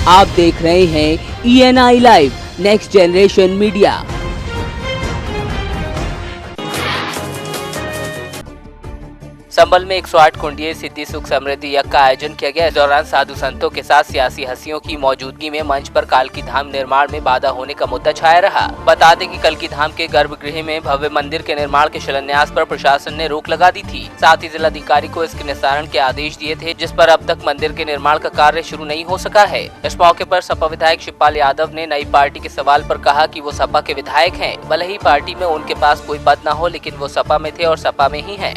आप देख रहे हैं ENI live next generation media. Sambhal में 108 कुंडीय सिद्धि सुख समृद्धि यज्ञ का आयोजन किया गया। इस दौरान साधु संतों के साथ सियासी हस्तियों की मौजूदगी में मंच पर कालकी धाम निर्माण में बाधा होने का मुद्दा छाया रहा। बता दें कि कलकी धाम के गर्भगृह में भव्य मंदिर के निर्माण के शिलान्यास पर प्रशासन ने रोक लगा दी थी। साथ ही जिलाधिकारी को इसके निस्तारण के आदेश दिए थे, जिस पर अब तक मंदिर के निर्माण का कार्य शुरू नहीं हो सका है। इस मौके पर सपा विधायक शिवपाल यादव ने नई पार्टी के सवाल पर कहा कि वो सपा के विधायक हैं, भले ही पार्टी में उनके पास कोई पद न हो, लेकिन वो सपा में थे और सपा में ही हैं।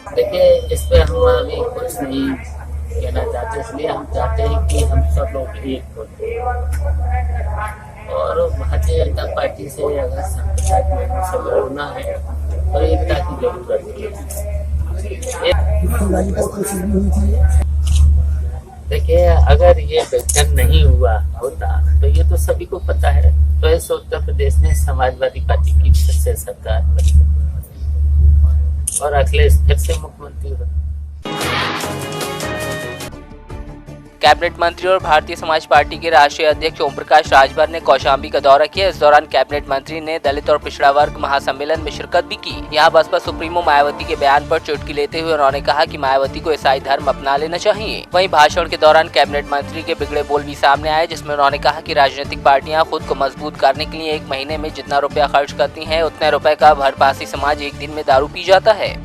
देखिए, इस पे हम अभी कुछ नहीं कहना चाहते, इसलिए हम चाहते हैं कि हम सब लोग एक होते और भारतीय जनता पार्टी से अगर सांप्रदायिक लोगों से लड़ना है तो एकता की जरूरत है। देखिए, अगर ये विभाजन नहीं हुआ होता तो ये तो सभी को पता है, तो इस उत्तर प्रदेश में समाजवादी पार्टी की फिर से सरकार बनी और अखिलेश फिर से मुख्यमंत्री हुए। कैबिनेट मंत्री और भारतीय समाज पार्टी के राष्ट्रीय अध्यक्ष ओम प्रकाश राजभर ने कौशाम्बी का दौरा किया। इस दौरान कैबिनेट मंत्री ने दलित और पिछड़ा वर्ग महासम्मेलन में शिरकत भी की। यहाँ बसपा सुप्रीमो मायावती के बयान पर चुटकी लेते हुए उन्होंने कहा कि मायावती को ईसाई धर्म अपना लेना चाहिए। वहीं भाषण के दौरान कैबिनेट मंत्री के बिगड़े बोल भी सामने आए, जिसमें उन्होंने कहा कि राजनीतिक पार्टियां खुद को मजबूत करने के लिए एक महीने में जितना रुपया खर्च करती हैं, उतने रुपए का भरपासी समाज एक दिन में दारू पी जाता है।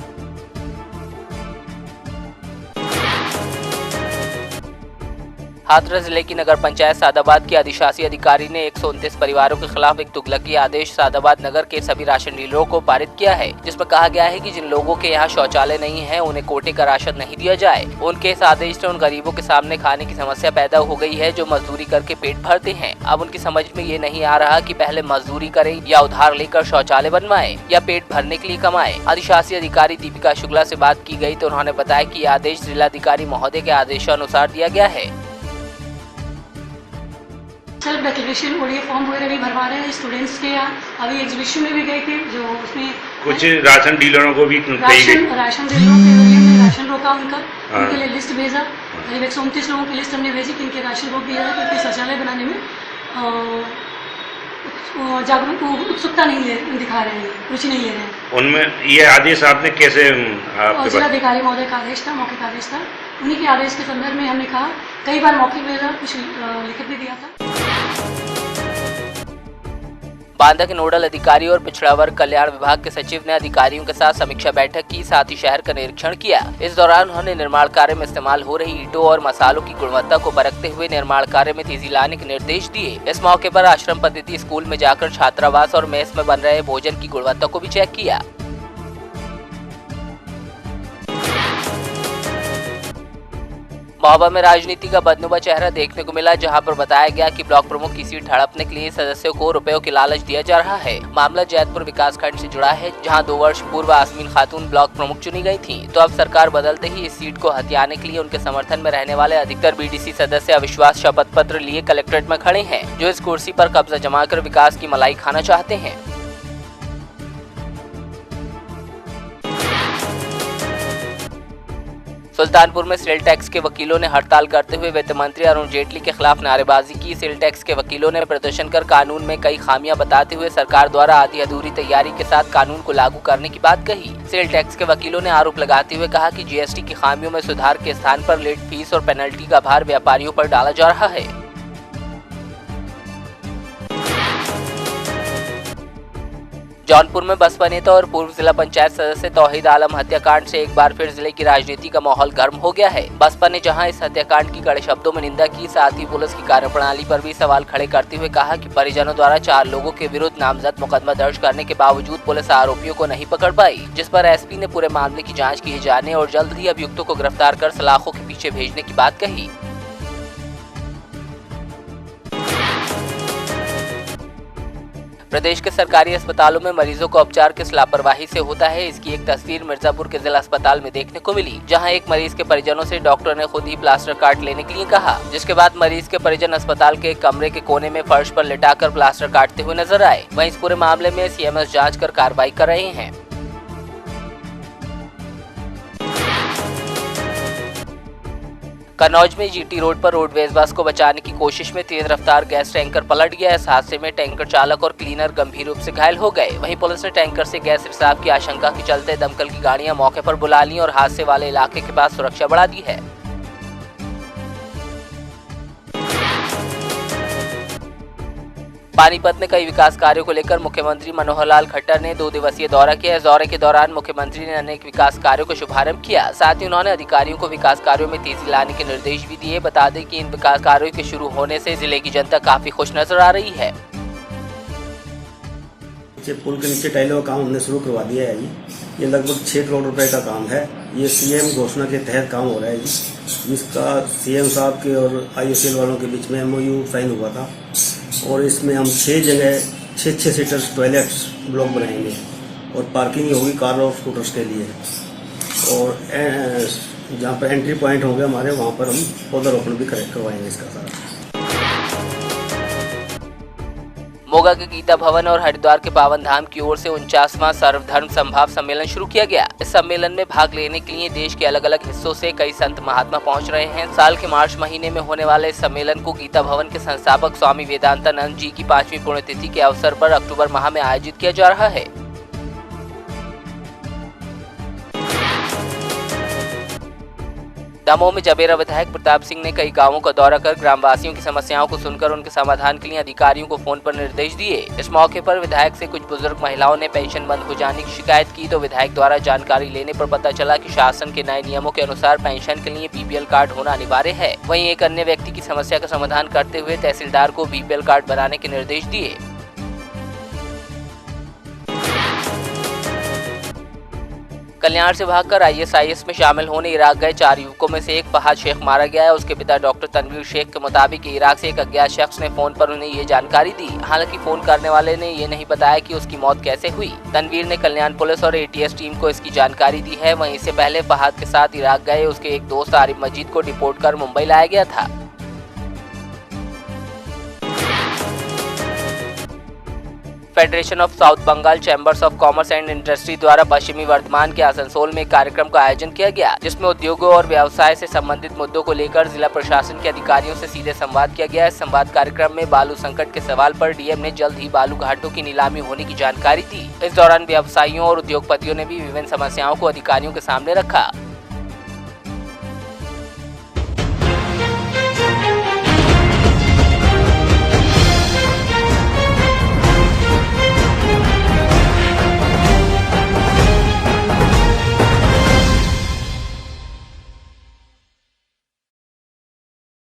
हाथरस जिले की नगर पंचायत सादाबाद के अधिशासी अधिकारी ने 129 परिवारों के खिलाफ एक तुगलकी आदेश सादाबाद नगर के सभी राशन डीलरों को पारित किया है, जिसमें कहा गया है कि जिन लोगों के यहाँ शौचालय नहीं है उन्हें कोटे का राशन नहीं दिया जाए। उनके इस आदेश से उन गरीबों के सामने खाने की समस्या पैदा हो गई है जो मजदूरी करके पेट भरते हैं। अब उनकी समझ में ये नहीं आ रहा कि पहले मजदूरी करें या उधार लेकर शौचालय बनवाएं या पेट भरने के लिए कमाएं। अधिशासी अधिकारी दीपिका शुक्ला से बात की गई तो उन्होंने बताया कि ये आदेश जिलाधिकारी महोदय के आदेशानुसार दिया गया है। सेल्फ डिक्लेरेशन ओडीएफ फॉर्म वगैरह भी भरवा रहे हैं स्टूडेंट्स के यहाँ। अभी एग्जीबिशन में भी गए थे जो उसमें कुछ राशन डीलरों को भी राशन डीलरों के जरिए हमने राशन रोका उनके लिए लिस्ट भेजा। करीब 129 लोगों की लिस्ट हमने भेजी जिनके राशन रोक दिया था क्योंकि शौचालय बनाने में जागरूक उत्सुकता नहीं दिखा रहे हैं, रुचि नहीं ले रहे हैं। उनमें ये आदेश आपने कैसे? जिलाधिकारी महोदय का आदेश था, मौखिक आदेश था। उन्हीं के आदेश के संदर्भ में हमने कहा, कई बार मौखिक भेजा, कुछ लिखित भी दिया था। बांदा के नोडल अधिकारी और पिछड़ा वर्ग कल्याण विभाग के सचिव ने अधिकारियों के साथ समीक्षा बैठक की, साथ ही शहर का निरीक्षण किया। इस दौरान उन्होंने निर्माण कार्य में इस्तेमाल हो रही ईंटों और मसालों की गुणवत्ता को परखते हुए निर्माण कार्य में तेजी लाने के निर्देश दिए। इस मौके पर आश्रम पद्धति स्कूल में जाकर छात्रावास और मेस में बन रहे भोजन की गुणवत्ता को भी चेक किया। महोबा में राजनीति का बदनुमा चेहरा देखने को मिला, जहां पर बताया गया कि ब्लॉक प्रमुख की सीट हड़पने के लिए सदस्यों को रुपयों की लालच दिया जा रहा है। मामला जैतपुर विकास खंड से जुड़ा है, जहां 2 वर्ष पूर्व आसमीन खातून ब्लॉक प्रमुख चुनी गई थी। तो अब सरकार बदलते ही इस सीट को हथियाने के लिए उनके समर्थन में रहने वाले अधिकतर बीडीसी सदस्य अविश्वास शपथ पत्र लिए कलेक्ट्रेट में खड़े हैं, जो इस कुर्सी पर कब्जा जमाकर विकास की मलाई खाना चाहते हैं। सुल्तानपुर में सेल टैक्स के वकीलों ने हड़ताल करते हुए वित्त मंत्री अरुण जेटली के खिलाफ नारेबाजी की। सेल टैक्स के वकीलों ने प्रदर्शन कर कानून में कई खामियां बताते हुए सरकार द्वारा आधी अधूरी तैयारी के साथ कानून को लागू करने की बात कही। सेल टैक्स के वकीलों ने आरोप लगाते हुए कहा कि जीएसटी की खामियों में सुधार के स्थान पर लेट फीस और पेनल्टी का भार व्यापारियों पर डाला जा रहा है। जौनपुर में बसपा नेता और पूर्व जिला पंचायत सदस्य तौहीद आलम हत्याकांड से एक बार फिर जिले की राजनीति का माहौल गर्म हो गया है। बसपा ने जहां इस हत्याकांड की कड़े शब्दों में निंदा की, साथ ही पुलिस की कार्यप्रणाली पर भी सवाल खड़े करते हुए कहा कि परिजनों द्वारा 4 लोगों के विरुद्ध नामजद मुकदमा दर्ज करने के बावजूद पुलिस आरोपियों को नहीं पकड़ पाई, जिस पर एसपी ने पूरे मामले की जाँच किए जाने और जल्द ही अभियुक्तों को गिरफ्तार कर सलाखों के पीछे भेजने की बात कही। प्रदेश के सरकारी अस्पतालों में मरीजों को उपचार किस लापरवाही से होता है, इसकी एक तस्वीर मिर्जापुर के जिला अस्पताल में देखने को मिली, जहां एक मरीज के परिजनों से डॉक्टर ने खुद ही प्लास्टर काट लेने के लिए कहा, जिसके बाद मरीज के परिजन अस्पताल के एक कमरे के कोने में फर्श पर लिटाकर प्लास्टर काटते हुए नजर आए। वहीं इस पूरे मामले में सीएमएस जांच कर कार्रवाई कर रहे हैं। कन्नौज में जीटी रोड पर रोडवेज बस को बचाने की कोशिश में तेज रफ्तार गैस टैंकर पलट गया। इस हादसे में टैंकर चालक और क्लीनर गंभीर रूप से घायल हो गए। वहीं पुलिस ने टैंकर से गैस रिसाव की आशंका के चलते दमकल की गाड़ियां मौके पर बुला ली और हादसे वाले इलाके के पास सुरक्षा बढ़ा दी है। पानीपत में कई विकास कार्यों को लेकर मुख्यमंत्री मनोहर लाल खट्टर ने 2 दिवसीय दौरा किया। इस दौरे के दौरान मुख्यमंत्री ने अनेक विकास कार्यों का शुभारंभ किया। साथ ही उन्होंने अधिकारियों को विकास कार्यों में तेजी लाने के निर्देश भी दिए। बता दें कि इन विकास कार्यों के शुरू होने से जिले की जनता काफी खुश नजर आ रही है। पुल के नीचे टाइलों का काम हमने शुरू करवा दिया है जी। ये लगभग 6 करोड़ रुपए का काम है। ये सीएम घोषणा के तहत काम हो रहा है जी। इसका सीएम साहब के और IOCL वालों के बीच में MOU साइन हुआ था और इसमें हम 6 जगह 6 सीटर टॉयलेट्स ब्लॉक बनाएंगे और पार्किंग होगी कार और स्कूटर्स के लिए। और जहाँ पर एंट्री पॉइंट होंगे हमारे, वहाँ पर हम पौधारोपण भी करवाएंगे इसका सारा। मोगा के गीता भवन और हरिद्वार के पावन धाम की ओर से 49वां सर्वधर्म संभाव सम्मेलन शुरू किया गया। इस सम्मेलन में भाग लेने के लिए देश के अलग अलग हिस्सों से कई संत महात्मा पहुंच रहे हैं। साल के मार्च महीने में होने वाले इस सम्मेलन को गीता भवन के संस्थापक स्वामी वेदांतानंद जी की 5वीं पुण्यतिथि के अवसर पर अक्टूबर माह में आयोजित किया जा रहा है। दमोह में जबेरा विधायक प्रताप सिंह ने कई गांवों का दौरा कर ग्रामवासियों की समस्याओं को सुनकर उनके समाधान के लिए अधिकारियों को फोन पर निर्देश दिए। इस मौके पर विधायक से कुछ बुजुर्ग महिलाओं ने पेंशन बंद हो जाने की शिकायत की, तो विधायक द्वारा जानकारी लेने पर पता चला कि शासन के नए नियमों के अनुसार पेंशन के लिए BPL कार्ड होना अनिवार्य है। वहीं एक अन्य व्यक्ति की समस्या का समाधान करते हुए तहसीलदार को BPL कार्ड बनाने के निर्देश दिए। कल्याण से भागकर ISIS में शामिल होने इराक गए 4 युवकों में से एक फहाद शेख मारा गया है। उसके पिता डॉक्टर तनवीर शेख के मुताबिक इराक से एक अज्ञात शख्स ने फोन पर उन्हें ये जानकारी दी। हालांकि फोन करने वाले ने ये नहीं बताया कि उसकी मौत कैसे हुई। तनवीर ने कल्याण पुलिस और ATS टीम को इसकी जानकारी दी है। वहीं इससे पहले फहाद के साथ इराक गए उसके एक दोस्त आरिफ मजीद को डिपोर्ट कर मुंबई लाया गया था। Federation of South Bengal Chambers of Commerce and Industry द्वारा पश्चिमी वर्धमान के आसनसोल में कार्यक्रम का आयोजन किया गया, जिसमें उद्योगों और व्यवसाय से संबंधित मुद्दों को लेकर जिला प्रशासन के अधिकारियों से सीधे संवाद किया गया। इस संवाद कार्यक्रम में बालू संकट के सवाल पर DM ने जल्द ही बालू घाटों की नीलामी होने की जानकारी दी। इस दौरान व्यवसायियों और उद्योगपतियों ने भी विभिन्न समस्याओं को अधिकारियों के सामने रखा।